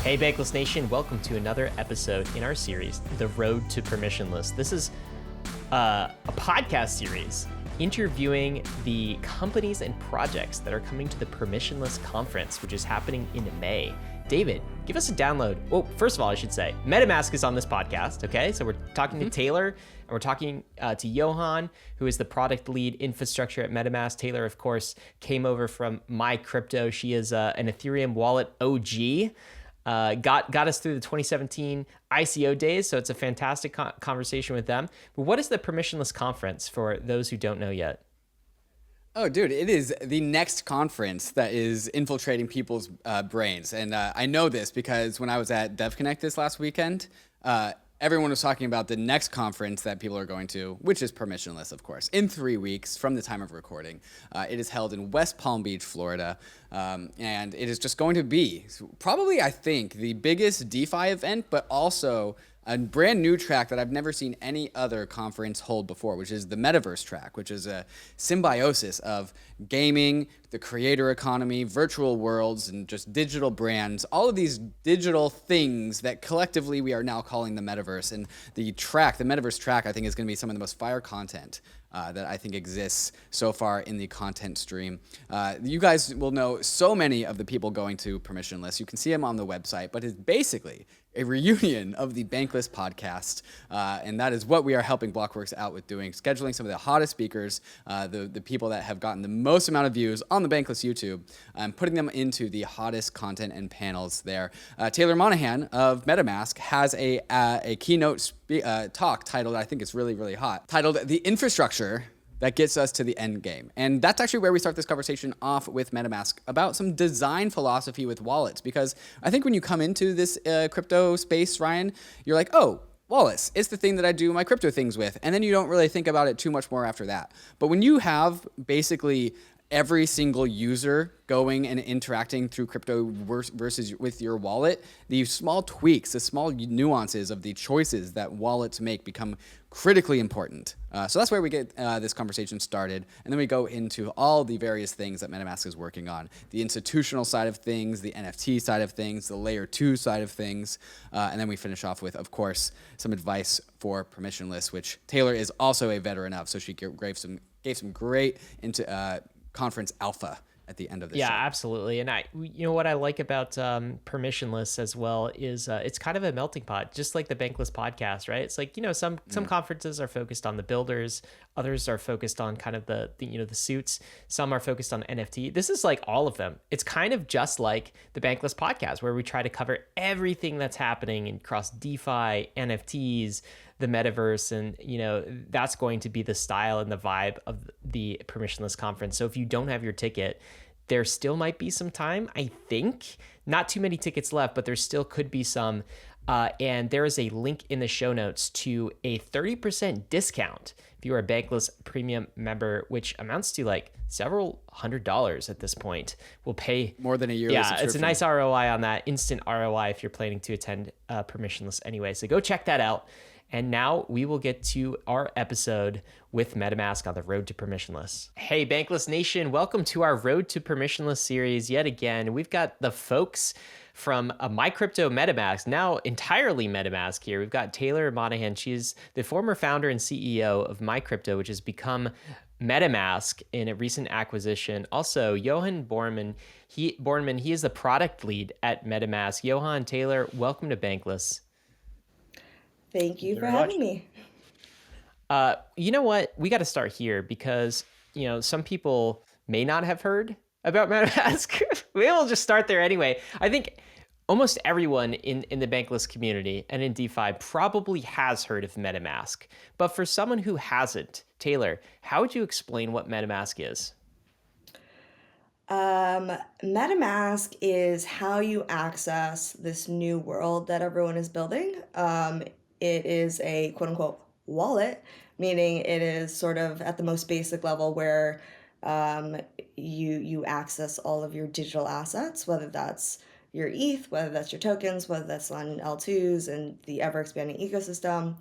Hey Bankless Nation, welcome to another episode in our series, The Road to Permissionless. This is a podcast series interviewing the companies and projects that are coming to the Permissionless Conference, which is happening in May. David, give us a download. Well, first of all, I should say, Metamask is on this podcast, okay? So we're talking to Taylor, and we're talking to Johan, who is the product lead infrastructure at Metamask. Taylor, of course, came over from MyCrypto. She is an Ethereum wallet OG. Got us through the 2017 ICO days, so it's a fantastic conversation with them. But what is the Permissionless Conference for those who don't know yet? Oh, dude, it is the next conference that is infiltrating people's brains. And I know this because when I was at DevConnect this last weekend, everyone was talking about the next conference that people are going to, which is permissionless, of course, in 3 weeks from the time of recording. It is held in West Palm Beach, Florida, and it is just going to be probably, I think, the biggest DeFi event, but also a brand new track that I've never seen any other conference hold before, which is the Metaverse track, which is a symbiosis of gaming, the creator economy, virtual worlds, and just digital brands, all of these digital things that collectively we are now calling the Metaverse. And the Metaverse track, I think is going to be some of the most fire content that I think exists so far in the content stream. You guys will know so many of the people going to Permissionless. You can see them on the website, but it's basically a reunion of the Bankless podcast, and that is what we are helping Blockworks out with doing, scheduling some of the hottest speakers, the people that have gotten the most amount of views on the Bankless YouTube, and putting them into the hottest content and panels there. Taylor Monahan of Metamask has a keynote talk titled, I think it's really, really hot, titled The Infrastructure that gets us to the end game. And that's actually where we start this conversation off with Metamask about some design philosophy with wallets. Because I think when you come into this crypto space, Ryan, you're like, oh, wallets, it's the thing that I do my crypto things with. And then you don't really think about it too much more after that. But when you have basically every single user going and interacting through crypto versus with your wallet, the small tweaks, the small nuances of the choices that wallets make become critically important. So that's where we get this conversation started. And then we go into all the various things that MetaMask is working on. The institutional side of things, the NFT side of things, the layer 2 side of things. And then we finish off with, of course, some advice for permissionless, which Taylor is also a veteran of. So she gave some great conference alpha at the end of the show. Yeah, absolutely. And what I like about permissionless as well is it's kind of a melting pot, just like the Bankless podcast, right? It's like, some conferences are focused on the builders, others are focused on kind of the suits, some are focused on NFT. This is like all of them. It's kind of just like the Bankless podcast, where we try to cover everything that's happening across DeFi, NFTs, the metaverse, and that's going to be the style and the vibe of the Permissionless Conference. So if you don't have your ticket, there still might be some time. I think not too many tickets left, but there still could be some. And there is a link in the show notes to a 30% discount if you are a Bankless premium member, which amounts to like several $100s at this point. We'll pay more than a yearly subscription. It's a nice ROI on that, instant ROI if you're planning to attend Permissionless anyway. So go check that out. And now we will get to our episode with Metamask on the Road to Permissionless. Hey, Bankless Nation, welcome to our Road to Permissionless series yet again. We've got the folks from MyCrypto Metamask, now entirely Metamask here. We've got Taylor Monahan. She's the former founder and CEO of MyCrypto, which has become Metamask in a recent acquisition. Also, Johann Bornman, he is the product lead at Metamask. Johan, Taylor, welcome to Bankless. Thank you for having me. You know what? We got to start here because, some people may not have heard about MetaMask. We will just start there anyway. I think almost everyone in the Bankless community and in DeFi probably has heard of MetaMask. But for someone who hasn't, Taylor, how would you explain what MetaMask is? MetaMask is how you access this new world that everyone is building. It is a quote unquote wallet, meaning it is sort of at the most basic level where you access all of your digital assets, whether that's your ETH, whether that's your tokens, whether that's on L2s and the ever expanding ecosystem.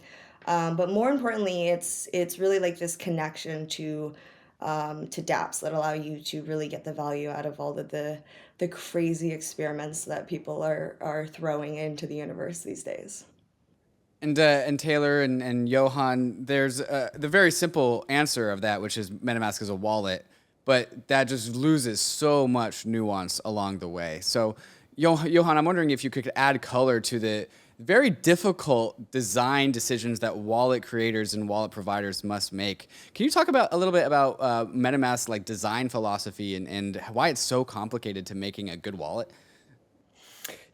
But more importantly, it's really like this connection to to dApps that allow you to really get the value out of all of the crazy experiments that people are throwing into the universe these days. And Taylor and Johan, there's the very simple answer of that, which is MetaMask is a wallet, but that just loses so much nuance along the way. So, Johan, I'm wondering if you could add color to the very difficult design decisions that wallet creators and wallet providers must make. Can you talk about a little bit about MetaMask like design philosophy and why it's so complicated to making a good wallet?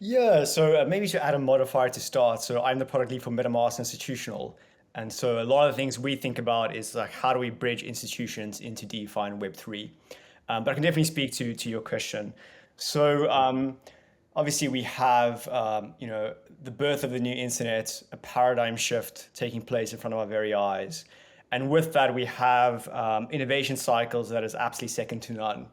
Yeah, so maybe to add a modifier to start. So I'm the product lead for Metamask Institutional. And so a lot of the things we think about is like how do we bridge institutions into DeFi and Web3? But I can definitely speak to your question. So obviously we have the birth of the new internet, a paradigm shift taking place in front of our very eyes. And with that, we have innovation cycles that is absolutely second to none.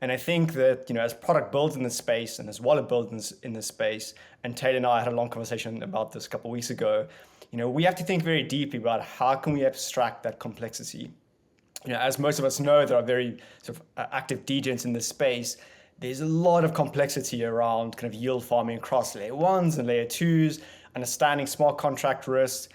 And I think that, as product builds in this space and as wallet builds in this space, and Taylor and I had a long conversation about this a couple of weeks ago, we have to think very deeply about how can we abstract that complexity. As most of us know, there are very sort of active degens in this space. There's a lot of complexity around kind of yield farming across layer ones and layer twos, understanding smart contract risks.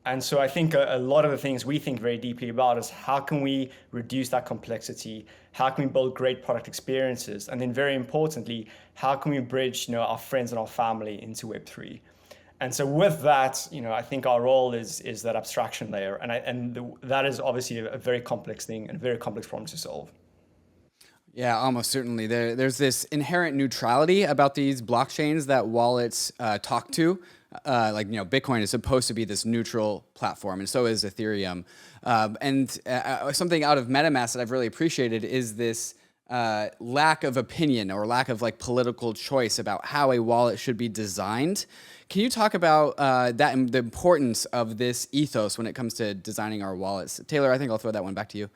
And so I think a lot of the things we think very deeply about is how can we reduce that complexity? How can we build great product experiences? And then very importantly, how can we bridge our friends and our family into Web3? And so with that, I think our role is that abstraction layer. That is obviously a very complex thing and a very complex problem to solve. Yeah, almost certainly. There's this inherent neutrality about these blockchains that wallets talk to. Bitcoin is supposed to be this neutral platform, and so is Ethereum. Something out of MetaMask that I've really appreciated is this lack of opinion or lack of political choice about how a wallet should be designed. Can you talk about that and the importance of this ethos when it comes to designing our wallets? Taylor, I think I'll throw that one back to you.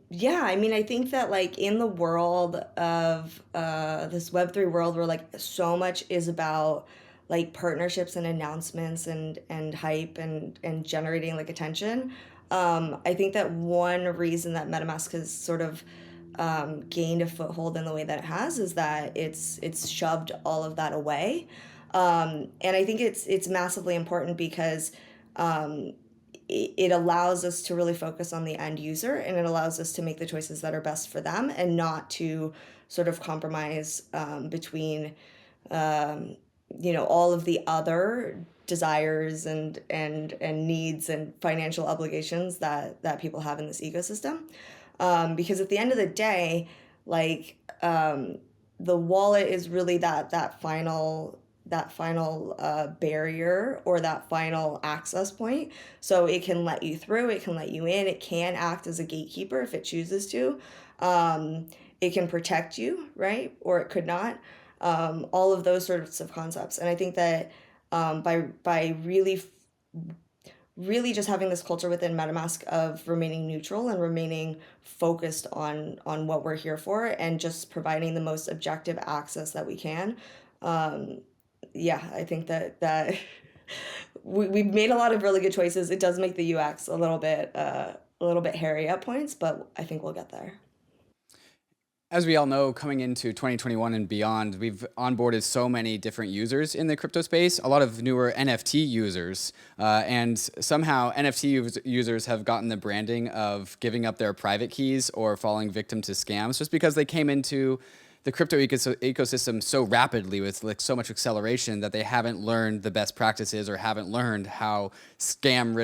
Yeah, I mean, I think that in the world of this Web3 world where so much is about partnerships and announcements and hype and generating attention. I think that one reason that MetaMask has sort of gained a foothold in the way that it has is that it's shoved all of that away. And I think it's massively important because it allows us to really focus on the end user, and it allows us to make the choices that are best for them and not to sort of compromise between all of the other desires and needs and financial obligations that people have in this ecosystem. Because at the end of the day, the wallet is really that final barrier or that final access point. So it can let you through, it can let you in, it can act as a gatekeeper if it chooses to. It can protect you, right? Or it could not. All of those sorts of concepts. And I think that by really just having this culture within MetaMask of remaining neutral and remaining focused on what we're here for and just providing the most objective access that we can. Yeah, I think that we've made a lot of really good choices. It does make the UX a little bit hairy at points, but I think we'll get there. As we all know, coming into 2021 and beyond, we've onboarded so many different users in the crypto space, a lot of newer NFT users, and somehow NFT users have gotten the branding of giving up their private keys or falling victim to scams just because they came into the crypto ecosystem so rapidly with so much acceleration that they haven't learned the best practices or haven't learned how scam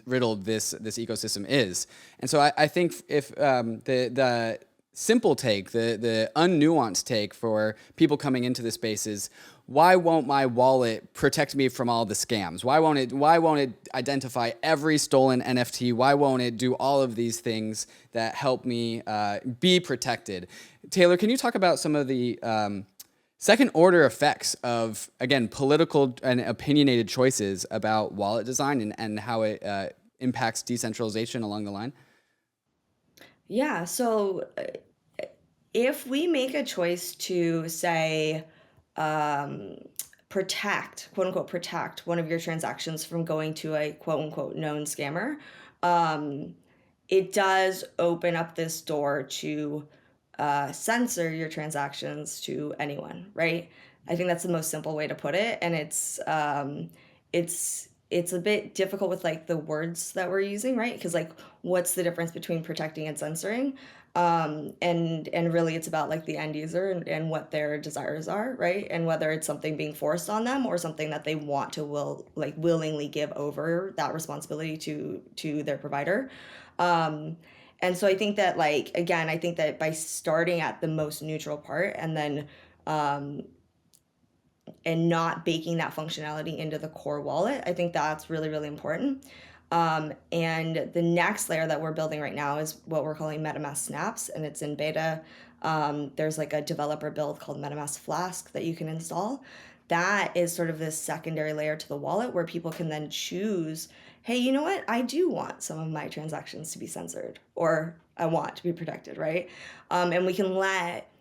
riddled this ecosystem is. And so I think if the simple take, the unnuanced take for people coming into the space is, why won't my wallet protect me from all the scams? Why won't it identify every stolen NFT? Why won't it do all of these things that help me be protected? Taylor, can you talk about some of the second order effects of, again, political and opinionated choices about wallet design and how it impacts decentralization along the line? Yeah, so if we make a choice to say, protect, quote unquote, protect one of your transactions from going to a quote unquote known scammer, it does open up this door to censor your transactions to anyone, right? I think that's the most simple way to put it, and it's a bit difficult with like the words that we're using, right? Because like, what's the difference between protecting and censoring? And really, it's about like the end user and what their desires are, right? And whether it's something being forced on them or something that they want to willingly give over that responsibility to their provider. Um, and so I think that like again, I think that by starting at the most neutral part and then and not baking that functionality into the core wallet, I think that's really, really important. And the next layer that we're building right now is what we're calling MetaMask Snaps, and it's in beta. There's like a developer build called MetaMask Flask that you can install. That is sort of this secondary layer to the wallet where people can then choose, hey, you know what? I do want some of my transactions to be censored, or I want to be protected, right? And we can let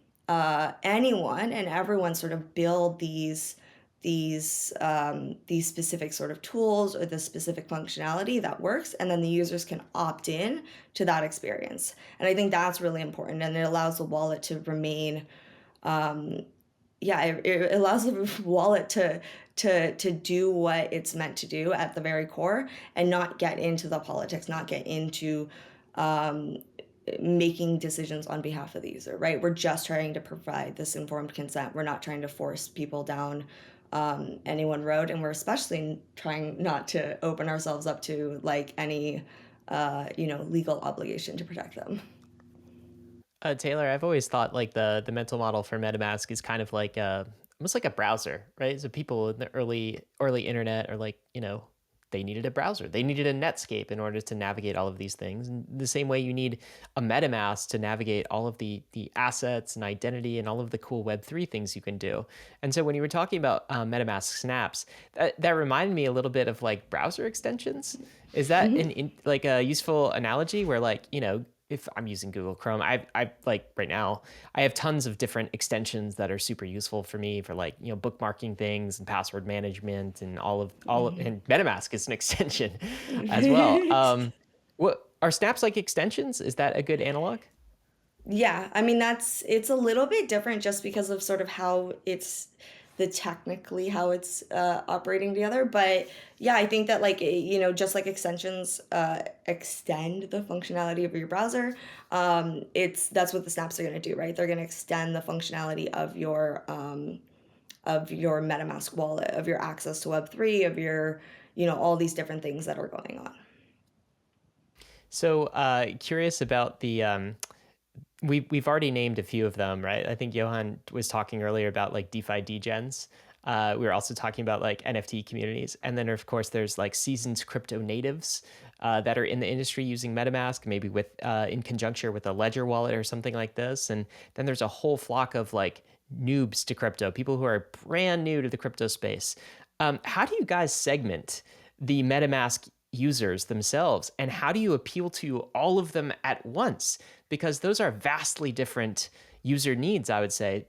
anyone and everyone sort of build these specific sort of tools or the specific functionality that works, and then the users can opt in to that experience. And I think that's really important, and it allows the wallet to remain it allows the wallet to do what it's meant to do at the very core and not get into the politics, not get into making decisions on behalf of the user, right? We're just trying to provide this informed consent. We're not trying to force people down any one road, and we're especially trying not to open ourselves up to like any legal obligation to protect them. Taylor, I've always thought like the mental model for MetaMask is kind of like almost like a browser, right? So people in the early internet are like, they needed a browser. They needed a Netscape in order to navigate all of these things. And the same way you need a MetaMask to navigate all of the assets and identity and all of the cool Web3 things you can do. And so when you were talking about MetaMask Snaps, that reminded me a little bit of like browser extensions. Is that like a useful analogy where like, if I'm using Google Chrome, I like right now, I have tons of different extensions that are super useful for me for like, bookmarking things and password management and and MetaMask is an extension as well. What are snaps like extensions? Is that a good analog? Yeah, I mean it's a little bit different just because of sort of how it's technically how it's operating together. But yeah, I think that like just like extensions extend the functionality of your browser, that's what the snaps are going to do, right? They're going to extend the functionality of your MetaMask wallet, of your access to Web3, of your all these different things that are going on. So curious about the we've already named a few of them, right? I think Johan was talking earlier about like DeFi degens. We were also talking about like NFT communities. And then of course there's like seasoned crypto natives that are in the industry using MetaMask, maybe with in conjunction with a Ledger wallet or something like this. And then there's a whole flock of like noobs to crypto, people who are brand new to the crypto space. How do you guys segment the MetaMask users themselves, and how do you appeal to all of them at once? Because those are vastly different user needs, I would say.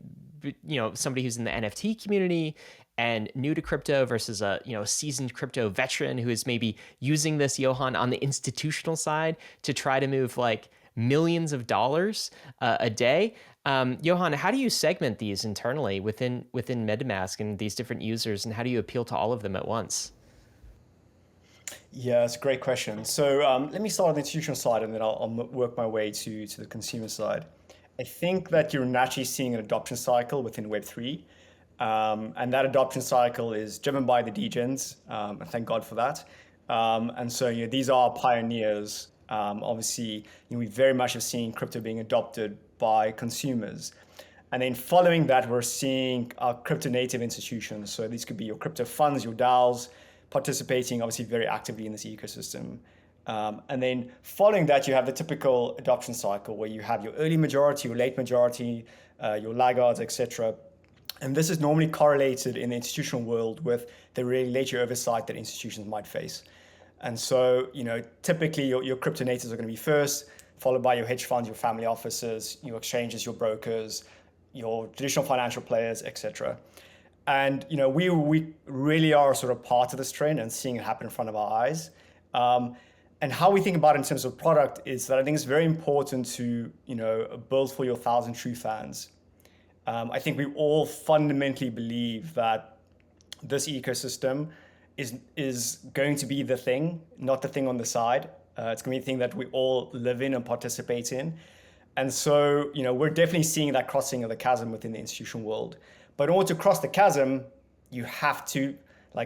Somebody who's in the NFT community and new to crypto versus a seasoned crypto veteran who is maybe using this, Johan, on the institutional side to try to move like millions of dollars a day. Johan, how do you segment these internally within MetaMask and these different users, and how do you appeal to all of them at once? Yeah, it's a great question. So let me start on the institutional side, and then I'll work my way to the consumer side. I think that you're naturally seeing an adoption cycle within Web3. And that adoption cycle is driven by the degens, and thank God for that. And so these are pioneers. Obviously, we very much have seen crypto being adopted by consumers. And then following that, we're seeing our crypto native institutions. So these could be your crypto funds, your DAOs, participating obviously very actively in this ecosystem. And then following that, you have the typical adoption cycle where you have your early majority, your late majority, your laggards, etc. And this is normally correlated in the institutional world with the regulatory oversight that institutions might face. And so, typically your crypto natives are going to be first, followed by your hedge funds, your family offices, your exchanges, your brokers, your traditional financial players, etc. And we really are sort of part of this trend and seeing it happen in front of our eyes. And how we think about it in terms of product is that I think it's very important to, build for your 1,000 true fans. I think we all fundamentally believe that this ecosystem is going to be the thing, not the thing on the side. It's going to be the thing that we all live in and participate in. And so, we're definitely seeing that crossing of the chasm within the institutional world. But in order to cross the chasm, you have to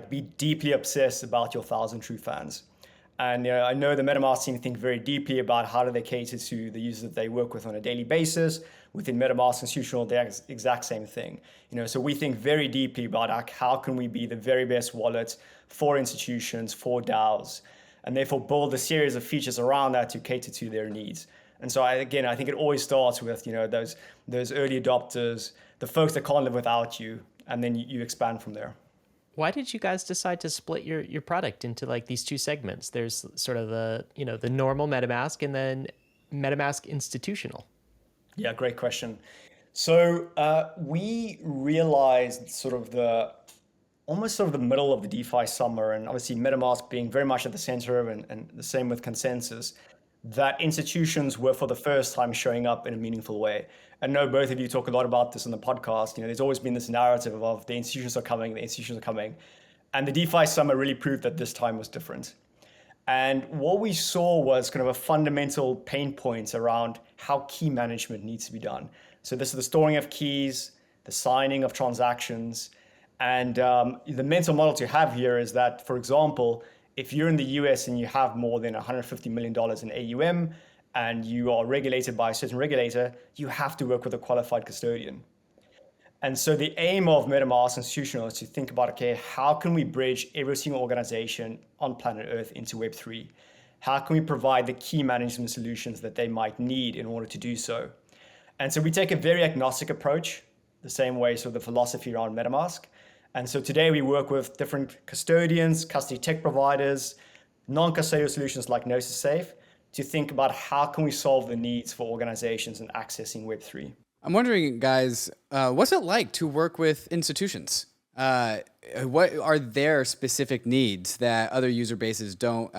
be deeply obsessed about your 1,000 true fans. And I know the Metamask team think very deeply about how do they cater to the users that they work with on a daily basis. Within Metamask Institutional, the exact same thing. So we think very deeply about how can we be the very best wallet for institutions, for DAOs, and therefore build a series of features around that to cater to their needs. And so I think it always starts with those early adopters, the folks that can't live without you, and then you expand from there. Why did you guys decide to split your product into these two segments? There's sort of the normal MetaMask and then MetaMask Institutional. Yeah, great question. So we realized almost the middle of the DeFi summer, and obviously MetaMask being very much at the center and the same with consensus, that institutions were for the first time showing up in a meaningful way. I know both of you talk a lot about this on the podcast. There's always been this narrative of the institutions are coming. And the DeFi summer really proved that this time was different. And what we saw was kind of a fundamental pain point around how key management needs to be done. So this is the storing of keys, the signing of transactions. And the mental model to have here is that, for example, if you're in the US and you have more than $150 million in AUM and you are regulated by a certain regulator, you have to work with a qualified custodian. And so the aim of Metamask Institutional is to think about, okay, how can we bridge every single organization on planet Earth into Web3? How can we provide the key management solutions that they might need in order to do so? And so we take a very agnostic approach, the same way, so the philosophy around Metamask. And so today we work with different custodians, custody tech providers, non-custodial solutions like Gnosis Safe to think about how can we solve the needs for organizations in accessing Web3. I'm wondering, guys, what's it like to work with institutions? What are their specific needs that other user bases don't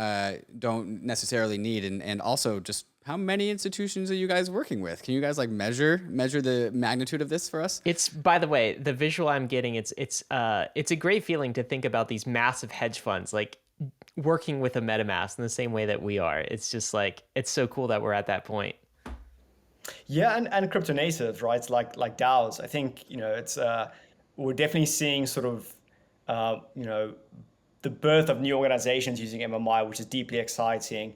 necessarily need, and also just how many institutions are you guys working with? Can you guys measure the magnitude of this for us? It's, by the way, the visual I'm getting. It's a great feeling to think about these massive hedge funds working with a MetaMask in the same way that we are. It's just it's so cool that we're at that point. Yeah, and crypto natives, right? It's like DAOs. I think it's we're definitely seeing the birth of new organizations using MMI, which is deeply exciting.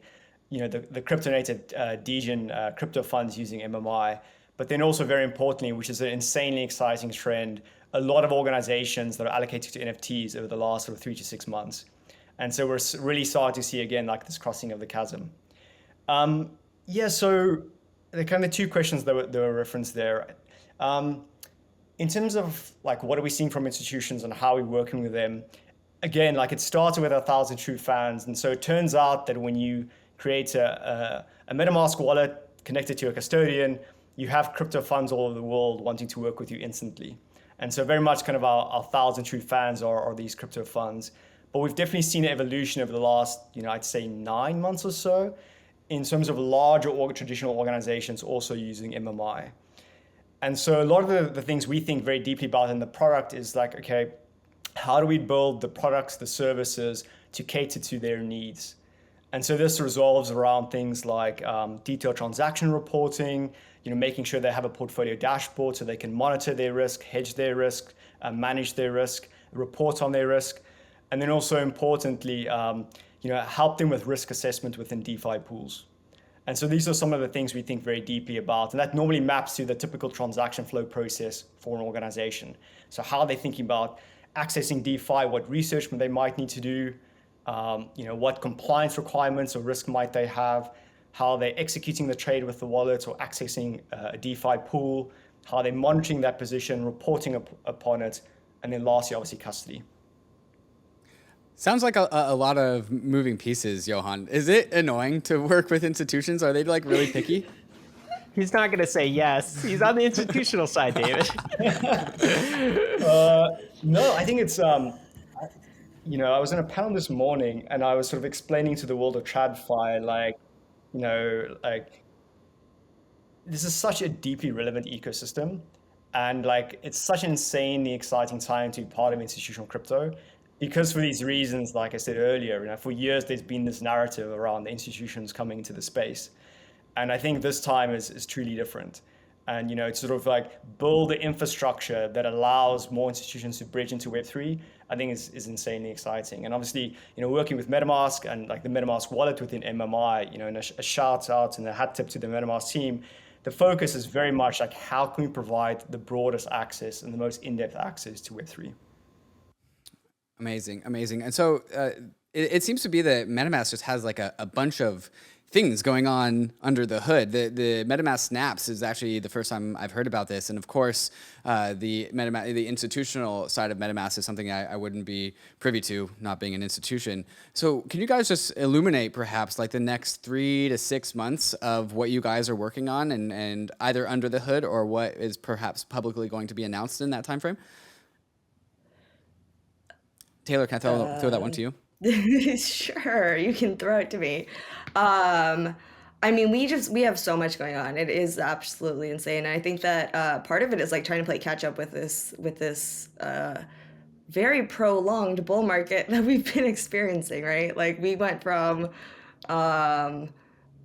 The crypto native degen crypto funds using MMI, but then also very importantly, which is an insanely exciting trend, a lot of organizations that are allocated to NFTs over the last 3 to 6 months, and so we're really starting to see again this crossing of the chasm. So the kind of two questions that were referenced there. In terms of what are we seeing from institutions and how we're working with them, again, it started with 1,000 true fans. And so it turns out that when you create a MetaMask wallet connected to a custodian, you have crypto funds all over the world wanting to work with you instantly. And so very much kind of our 1,000 true fans are these crypto funds. But we've definitely seen an evolution over the last, I'd say 9 months or so, in terms of larger traditional organizations also using MMI. And so a lot of the things we think very deeply about in the product is okay, how do we build the products, the services to cater to their needs? And so this resolves around things like detailed transaction reporting, making sure they have a portfolio dashboard so they can monitor their risk, hedge their risk, manage their risk, report on their risk. And then also importantly, help them with risk assessment within DeFi pools. And so these are some of the things we think very deeply about. And that normally maps to the typical transaction flow process for an organization. So how are they thinking about accessing DeFi, what research they might need to do, what compliance requirements or risk might they have, how are they executing the trade with the wallet or accessing a DeFi pool, how are they monitoring that position, reporting upon it, and then lastly, obviously, custody. Sounds like a lot of moving pieces, Johan. Is it annoying to work with institutions? Are they really picky? He's not going to say yes. He's on the institutional side, David. No, I think it's I was in a panel this morning and I was sort of explaining to the world of TradFi, like, like this is such a deeply relevant ecosystem. And like, it's such an insanely exciting time to be part of institutional crypto. Because for these reasons, like I said earlier, for years there's been this narrative around the institutions coming into the space. And I think this time is truly different. And it's sort of like build the infrastructure that allows more institutions to bridge into Web3. I think is insanely exciting. And obviously, working with MetaMask and like the MetaMask wallet within MMI, and a shout out and a hat tip to the MetaMask team. The focus is very much like how can we provide the broadest access and the most in-depth access to Web3. Amazing, amazing. And so it seems to be that MetaMask just has like a bunch of things going on under the hood. The MetaMask Snaps is actually the first time I've heard about this, and of course, the institutional side of MetaMask is something I wouldn't be privy to, not being an institution. So, can you guys just illuminate perhaps like the next 3 to 6 months of what you guys are working on, and either under the hood or what is perhaps publicly going to be announced in that time frame? Taylor, can I throw that one to you? Sure, you can throw it to me. I mean, we have so much going on. It is absolutely insane. I think that part of it is like trying to play catch up with this very prolonged bull market that we've been experiencing, right? Like we went from I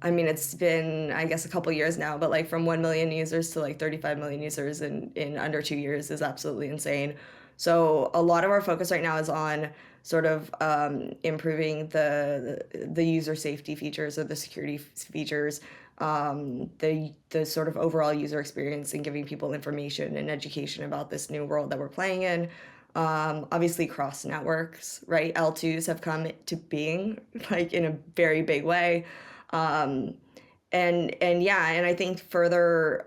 mean, it's been, I guess, a couple years now, but like from 1 million users to like 35 million users in under 2 years is absolutely insane. So a lot of our focus right now is on sort of improving the user safety features or the security features, the sort of overall user experience, and giving people information and education about this new world that we're playing in. Obviously cross networks, right? L2s have come to being like in a very big way. And yeah, and I think further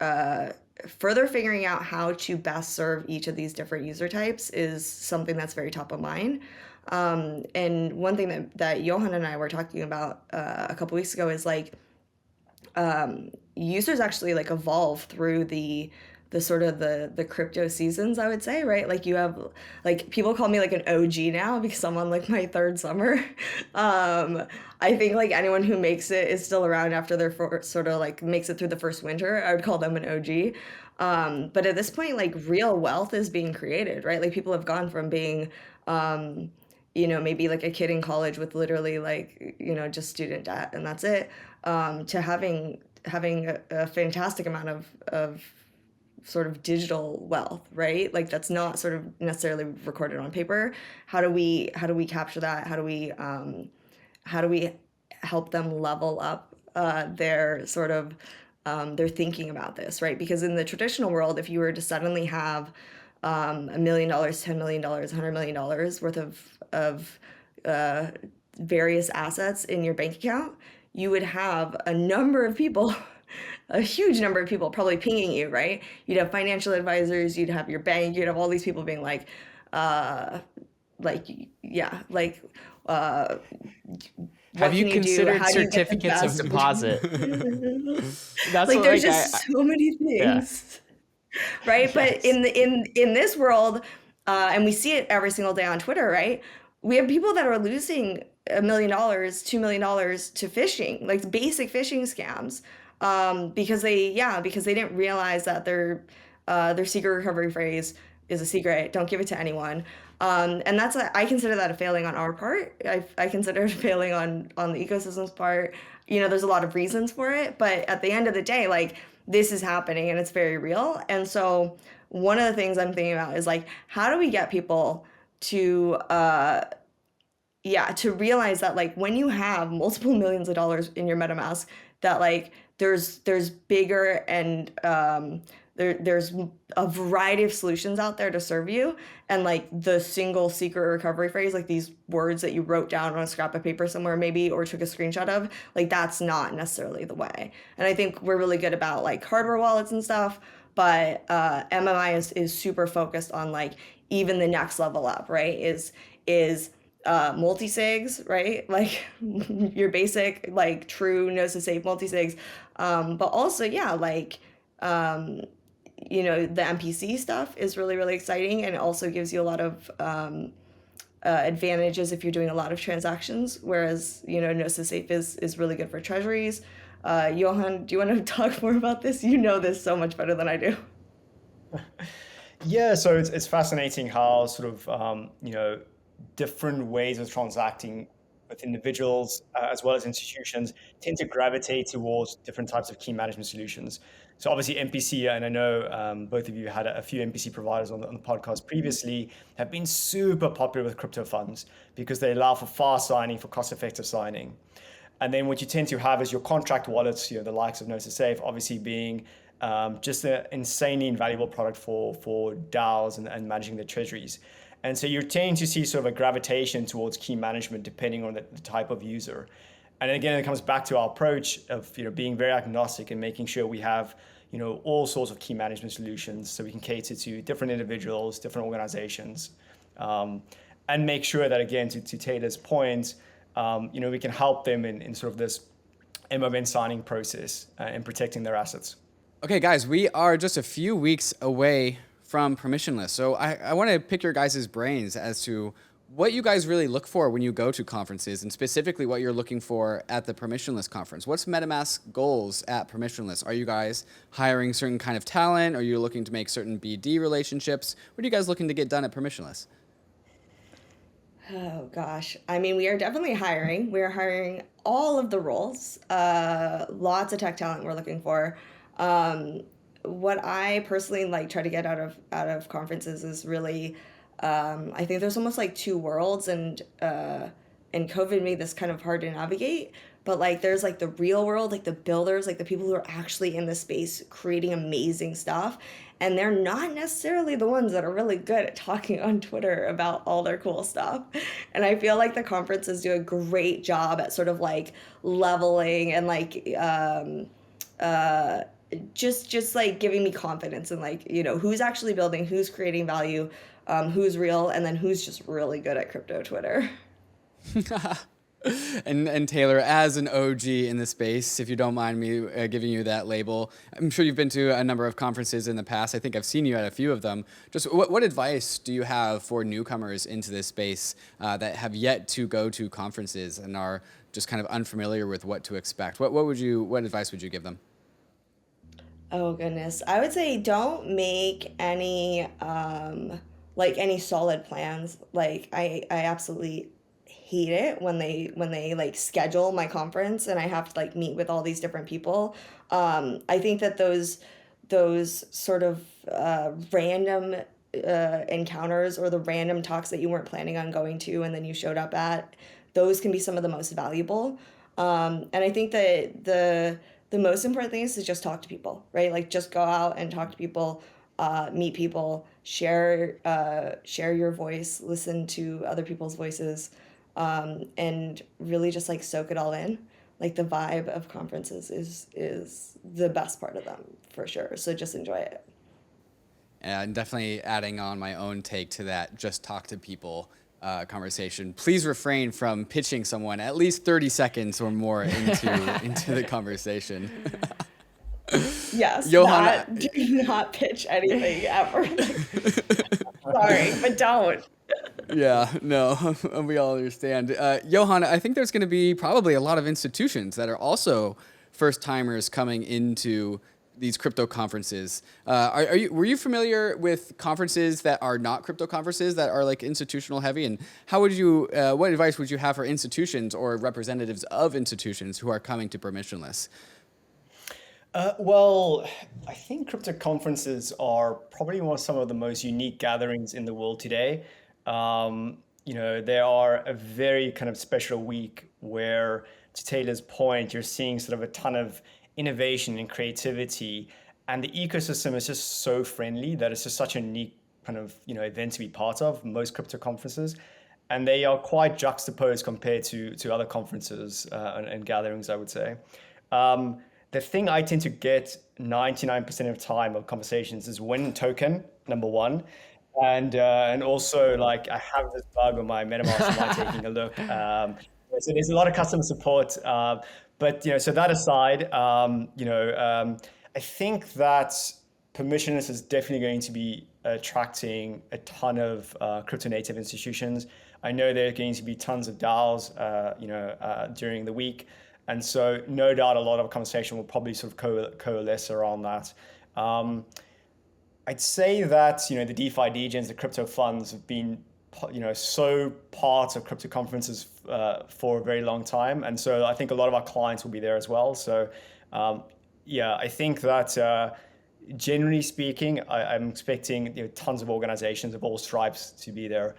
figuring out how to best serve each of these different user types is something that's very top of mind. And one thing that Johan and I were talking about a couple weeks ago is like users actually like evolve through the sort of the crypto seasons, I would say, right? Like you have like people call me like an OG now because I'm on like my third summer. I think like anyone who makes it is still around after their sort of like makes it through the first winter. I would call them an OG. But at this point, like real wealth is being created, right? Like people have gone from being maybe like a kid in college with literally like, just student debt and that's it, to having a fantastic amount of sort of digital wealth, right? Like that's not sort of necessarily recorded on paper. How do we capture that? How do we help them level up their sort of their thinking about this, right? Because in the traditional world, if you were to suddenly have $1 million, $10 million, $100 million worth of various assets in your bank account, you would have a number of people, a huge number of people probably pinging you, right? You'd have financial advisors, you'd have your bank, you'd have all these people being like, yeah, like, what Have you can you do? considered How do you get the certificates of best? deposit? That's Like what there's like just so many yeah. things, right? But Yes. in this world, and we see it every single day on Twitter, right? We have people that are losing $1 million, $2 million to phishing, like basic phishing scams, because they didn't realize that their secret recovery phrase is a secret. Don't give it to anyone. And I consider that a failing on our part. I consider it a failing on the ecosystem's part. There's a lot of reasons for it, but at the end of the day, like this is happening and it's very real. And so one of the things I'm thinking about is like, how do we get people to to realize that like when you have multiple millions of dollars in your MetaMask, that like there's bigger and there's a variety of solutions out there to serve you, and like the single secret recovery phrase, like these words that you wrote down on a scrap of paper somewhere maybe or took a screenshot of, like that's not necessarily the way. And I think we're really good about like hardware wallets and stuff, but MMI is super focused on like even the next level up, right? Is multi-sigs, right? Like your basic, like true knows to safe multi-sigs. But also, yeah, like, the MPC stuff is really, really exciting and it also gives you a lot of advantages if you're doing a lot of transactions, whereas, Gnosis Safe is really good for treasuries. Johan, do you want to talk more about this? You know this so much better than I do. Yeah, so it's fascinating how sort of different ways of transacting with individuals as well as institutions tend to gravitate towards different types of key management solutions. So obviously MPC, and I know both of you had a few MPC providers on the podcast previously, have been super popular with crypto funds because they allow for fast signing, for cost-effective signing. And then what you tend to have is your contract wallets, the likes of Gnosis Safe, obviously being just an insanely invaluable product for DAOs and managing their treasuries. And so you're tending to see sort of a gravitation towards key management depending on the type of user. And again, it comes back to our approach of being very agnostic and making sure we have all sorts of key management solutions so we can cater to different individuals, different organizations, and make sure that, again, to Taylor's point, we can help them in sort of this MON signing process and protecting their assets. Okay, guys, we are just a few weeks away from Permissionless. So I want to pick your guys' brains as to what you guys really look for when you go to conferences, and specifically what you're looking for at the Permissionless conference. What's Metamask goals at Permissionless? Are you guys hiring certain kind of talent? Are you looking to make certain BD relationships? What are you guys looking to get done at Permissionless? Oh gosh. I mean, we are definitely hiring. We are hiring all of the roles. Lots of tech talent we're looking for. What I personally try to get out of conferences is really, I think there's almost like two worlds, and COVID made this kind of hard to navigate. But there's the real world, the builders, the people who are actually in the space creating amazing stuff. And they're not necessarily the ones that are really good at talking on Twitter about all their cool stuff. And I feel like the conferences do a great job at sort of leveling and just giving me confidence in who's actually building, who's creating value, who's real, and then who's just really good at crypto Twitter. And Taylor, as an OG in the space, if you don't mind me giving you that label, I'm sure you've been to a number of conferences in the past. I think I've seen you at a few of them. Just what advice do you have for newcomers into this space that have yet to go to conferences and are just kind of unfamiliar with what to expect? What advice would you give them? Oh goodness. I would say don't make any any solid plans. I absolutely hate it when they schedule my conference and I have to meet with all these different people. I think that those sort of random encounters or the random talks that you weren't planning on going to and then you showed up at, those can be some of the most valuable. And I think that the most important thing is to just talk to people, right? Just go out and talk to people, meet people, share your voice, listen to other people's voices, and really just soak it all in. The vibe of conferences is the best part of them for sure. So just enjoy it. And definitely adding on my own take to that, just talk to people conversation. Please refrain from pitching someone at least 30 seconds or more into the conversation. Yes, Johan, do not pitch anything ever. Sorry, but don't. Yeah, no, we all understand. Johan, I think there's going to be probably a lot of institutions that are also first-timers coming into these crypto conferences. Were you familiar with conferences that are not crypto conferences that are institutional heavy? And how would you, what advice would you have for institutions or representatives of institutions who are coming to Permissionless? Well, I think crypto conferences are probably some of the most unique gatherings in the world today. They are a very kind of special week where, to Taylor's point, you're seeing sort of a ton of innovation and creativity, and the ecosystem is just so friendly that it's just such a neat kind of event to be part of. Most crypto conferences, and they are quite juxtaposed compared to other conferences and gatherings, I would say. The thing I tend to get 99% of time of conversations is win token, number one. And also I have this bug on my MetaMask, am I taking a look? So there's a lot of customer support, but so that aside, I think that Permissionless is definitely going to be attracting a ton of crypto native institutions. I know there are going to be tons of DAOs, during the week. And so no doubt a lot of conversation will probably sort of coalesce around that. I'd say that, the DeFi degens, the crypto funds have been, so part of crypto conferences for a very long time. And so I think a lot of our clients will be there as well. So I think that generally speaking, I'm expecting tons of organizations of all stripes to be there.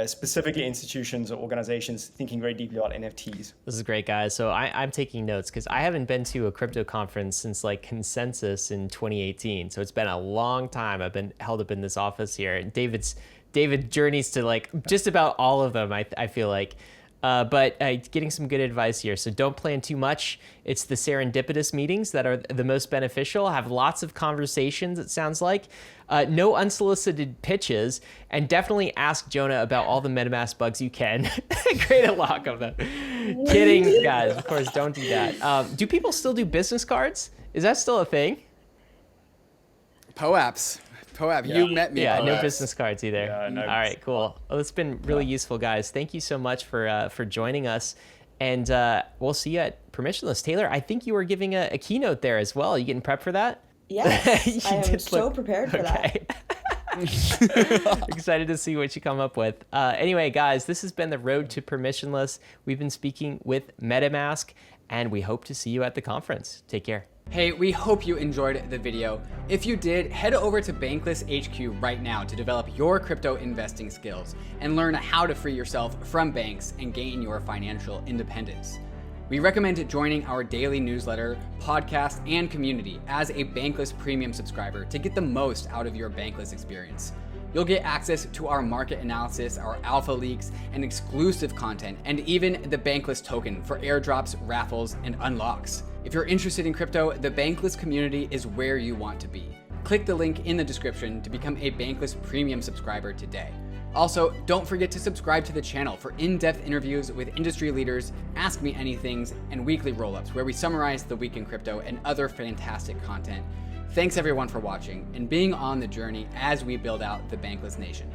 Specifically institutions or organizations thinking very deeply about NFTs. This is great, guys. So I'm taking notes because I haven't been to a crypto conference since like Consensus in 2018. So it's been a long time. I've been held up in this office here, and David journeys to like just about all of them, I feel like. But getting some good advice here. So don't plan too much. It's the serendipitous meetings that are the most beneficial. Have lots of conversations, it sounds like. No unsolicited pitches. And definitely ask Jonah about all the MetaMask bugs you can. Create a lock of them. Kidding, guys. Of course, don't do that. Do people still do business cards? Is that still a thing? POAPs. POAP, you met me. Yeah, POAPs. no business cards either. Yeah, no All right, cool. Well, it's been really useful, guys. Thank you so much for joining us. And we'll see you at Permissionless. Taylor, I think you were giving a keynote there as well. Are you getting prepped for that? Yes, I am so prepared for that. Excited to see what you come up with. Anyway, guys, this has been the Road to Permissionless. We've been speaking with Metamask, and we hope to see you at the conference. Take care. Hey, we hope you enjoyed the video. If you did, head over to Bankless HQ right now to develop your crypto investing skills and learn how to free yourself from banks and gain your financial independence. We recommend joining our daily newsletter, podcast, and community as a Bankless Premium subscriber to get the most out of your Bankless experience. You'll get access to our market analysis, our alpha leaks, and exclusive content, and even the Bankless token for airdrops, raffles, and unlocks. If you're interested in crypto, the Bankless community is where you want to be. Click the link in the description to become a Bankless Premium subscriber today. Also, don't forget to subscribe to the channel for in-depth interviews with industry leaders, Ask Me Anythings, and weekly roll-ups where we summarize the week in crypto and other fantastic content. Thanks everyone for watching and being on the journey as we build out the Bankless Nation.